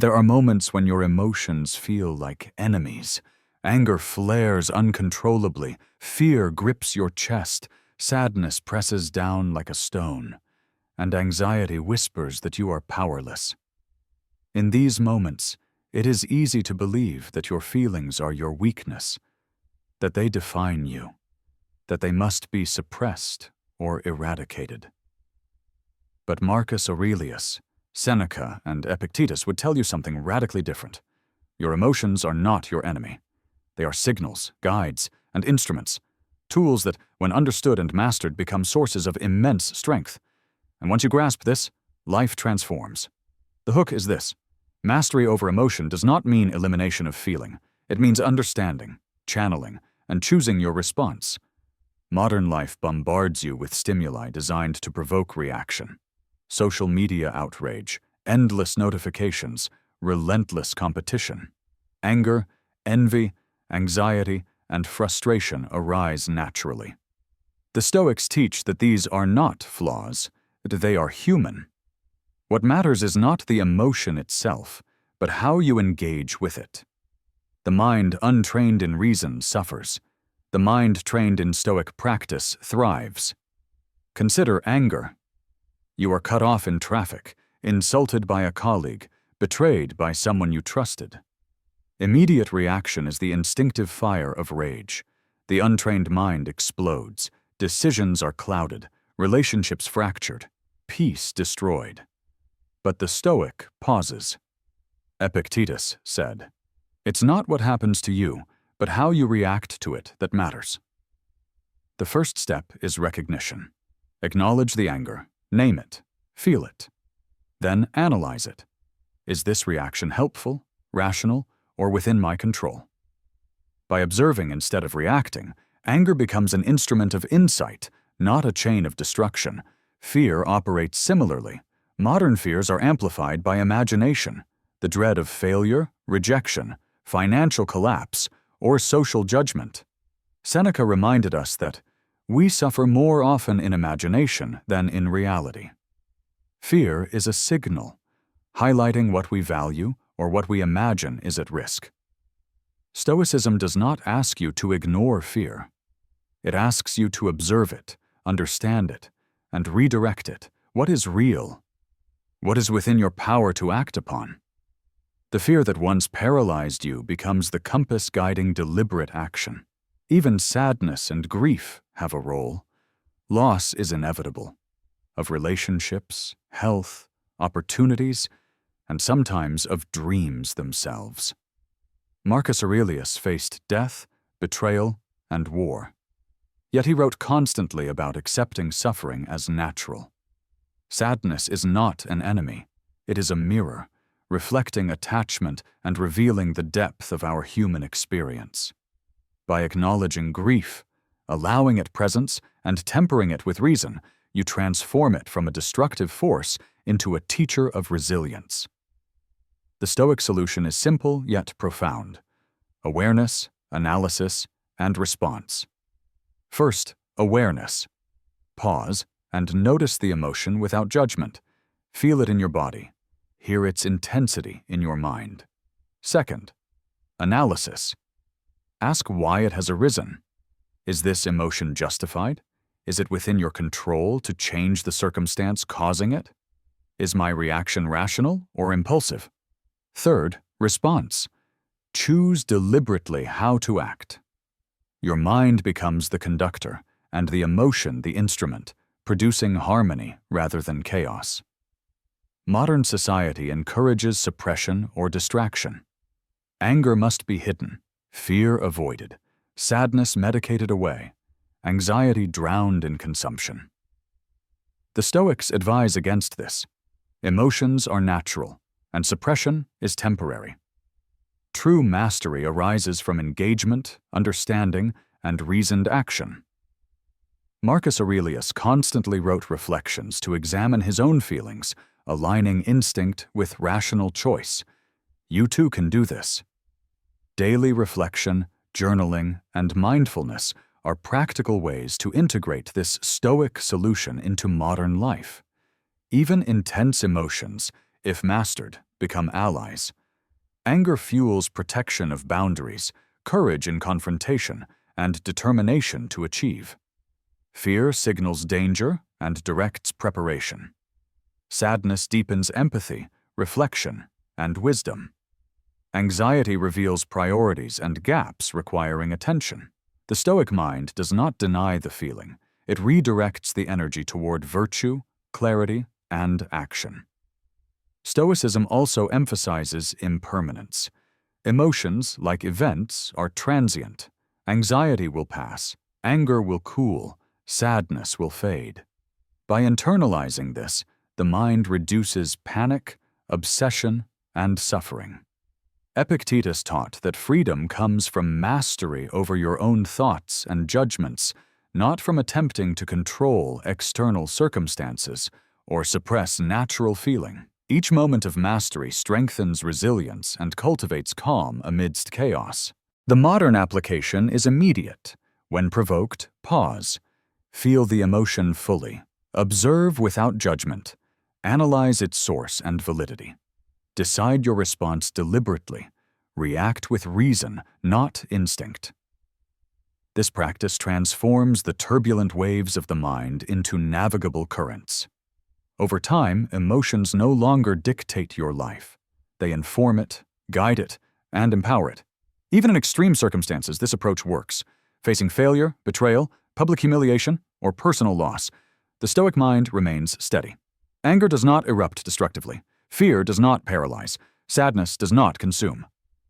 There are moments when your emotions feel like enemies. Anger flares uncontrollably, fear grips your chest, sadness presses down like a stone, and anxiety whispers that you are powerless. In these moments, it is easy to believe that your feelings are your weakness, that they define you, that they must be suppressed or eradicated. But Marcus Aurelius, Seneca, and Epictetus would tell you something radically different. Your emotions are not your enemy. They are signals, guides, and instruments, tools that, when understood and mastered, become sources of immense strength. And once you grasp this, life transforms. The hook is this: mastery over emotion does not mean elimination of feeling. It means understanding, channeling, and choosing your response. Modern life bombards you with stimuli designed to provoke reaction. Social media outrage, endless notifications, relentless competition. Anger, envy, anxiety, and frustration arise naturally. The Stoics teach that these are not flaws, that they are human. What matters is not the emotion itself, but how you engage with it. The mind untrained in reason suffers. The mind trained in Stoic practice thrives. Consider anger. You are cut off in traffic, insulted by a colleague, betrayed by someone you trusted. Immediate reaction is the instinctive fire of rage. The untrained mind explodes. Decisions are clouded, relationships fractured, peace destroyed. But the Stoic pauses. Epictetus said, "It's not what happens to you, but how you react to it that matters." The first step is recognition. Acknowledge the anger, name it, feel it. Then analyze it. Is this reaction helpful, rational, or within my control? By observing instead of reacting, anger becomes an instrument of insight, not a chain of destruction. Fear operates similarly. Modern fears are amplified by imagination, the dread of failure, rejection, financial collapse, or social judgment. Seneca reminded us that we suffer more often in imagination than in reality. Fear is a signal, highlighting what we value or what we imagine is at risk. Stoicism does not ask you to ignore fear. It asks you to observe it, understand it, and redirect it. What is real? What is within your power to act upon? The fear that once paralyzed you becomes the compass guiding deliberate action. Even sadness and grief have a role. Loss is inevitable, of relationships, health, opportunities, and sometimes of dreams themselves. Marcus Aurelius faced death, betrayal, and war. Yet he wrote constantly about accepting suffering as natural. Sadness is not an enemy. It is a mirror, reflecting attachment and revealing the depth of our human experience. By acknowledging grief, allowing it presence, and tempering it with reason, you transform it from a destructive force into a teacher of resilience. The Stoic solution is simple yet profound: awareness, analysis, and response. First, awareness. Pause and notice the emotion without judgment. Feel it in your body. Hear its intensity in your mind. Second, analysis. Ask why it has arisen. Is this emotion justified? Is it within your control to change the circumstance causing it? Is my reaction rational or impulsive? Third, response. Choose deliberately how to act. Your mind becomes the conductor, and the emotion the instrument, producing harmony rather than chaos. Modern society encourages suppression or distraction. Anger must be hidden, fear avoided, sadness medicated away, anxiety drowned in consumption. The Stoics advise against this. Emotions are natural, and suppression is temporary. True mastery arises from engagement, understanding, and reasoned action. Marcus Aurelius constantly wrote reflections to examine his own feelings, aligning instinct with rational choice. You too can do this. Daily reflection, journaling, and mindfulness are practical ways to integrate this Stoic solution into modern life. Even intense emotions, if mastered, become allies. Anger fuels protection of boundaries, courage in confrontation, and determination to achieve. Fear signals danger and directs preparation. Sadness deepens empathy, reflection, and wisdom. Anxiety reveals priorities and gaps requiring attention. The Stoic mind does not deny the feeling. It redirects the energy toward virtue, clarity, and action. Stoicism also emphasizes impermanence. Emotions, like events, are transient. Anxiety will pass, anger will cool, sadness will fade. By internalizing this, the mind reduces panic, obsession, and suffering. Epictetus taught that freedom comes from mastery over your own thoughts and judgments, not from attempting to control external circumstances or suppress natural feeling. Each moment of mastery strengthens resilience and cultivates calm amidst chaos. The modern application is immediate. When provoked, pause. Feel the emotion fully. Observe without judgment. Analyze its source and validity. Decide your response deliberately. React with reason, not instinct. This practice transforms the turbulent waves of the mind into navigable currents. Over time, emotions no longer dictate your life. They inform it, guide it, and empower it. Even in extreme circumstances, this approach works. Facing failure, betrayal, public humiliation, or personal loss, the Stoic mind remains steady. Anger does not erupt destructively. Fear does not paralyze. Sadness does not consume.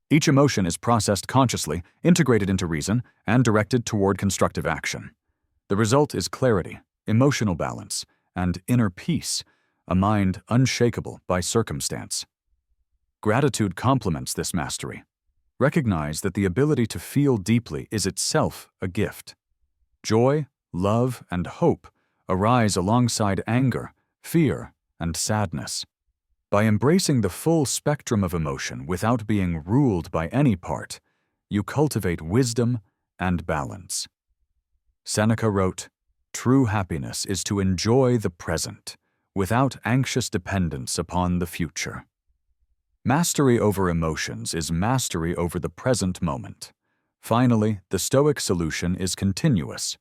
Each emotion is processed consciously, integrated into reason, and directed toward constructive action. The result is clarity, emotional balance, and inner peace, a mind unshakable by circumstance. Gratitude complements this mastery. Recognize that the ability to feel deeply is itself a gift. Joy, love, and hope arise alongside anger, fear, and sadness. By embracing the full spectrum of emotion without being ruled by any part, you cultivate wisdom and balance. Seneca wrote, "True happiness is to enjoy the present, without anxious dependence upon the future." Mastery over emotions is mastery over the present moment. Finally, the Stoic solution is continuous.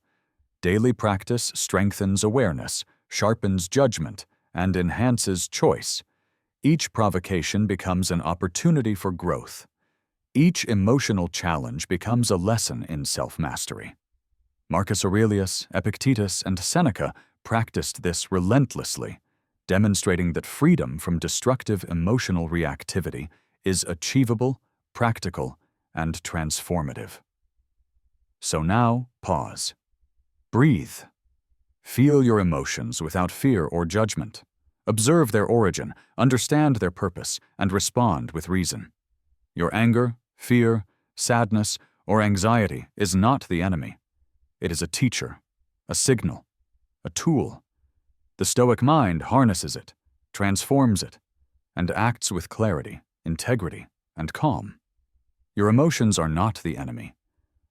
Daily practice strengthens awareness, sharpens judgment, and enhances choice. Each provocation becomes an opportunity for growth. Each emotional challenge becomes a lesson in self-mastery. Marcus Aurelius, Epictetus, and Seneca practiced this relentlessly, demonstrating that freedom from destructive emotional reactivity is achievable, practical, and transformative. So now, pause. Breathe. Feel your emotions without fear or judgment. Observe their origin, understand their purpose, and respond with reason. Your anger, fear, sadness, or anxiety is not the enemy. It is a teacher, a signal, a tool. The Stoic mind harnesses it, transforms it, and acts with clarity, integrity, and calm. Your emotions are not the enemy.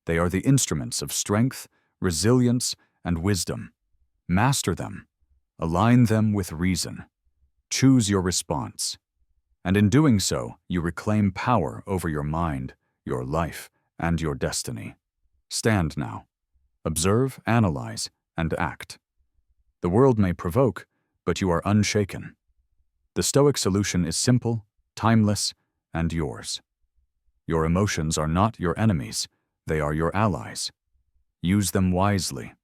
They are the instruments of strength, resilience, and wisdom. Master them. Align them with reason. Choose your response. And in doing so, you reclaim power over your mind, your life, and your destiny. Stand now. Observe, analyze, and act. The world may provoke, but you are unshaken. The Stoic solution is simple, timeless, and yours. Your emotions are not your enemies, they are your allies. Use them wisely.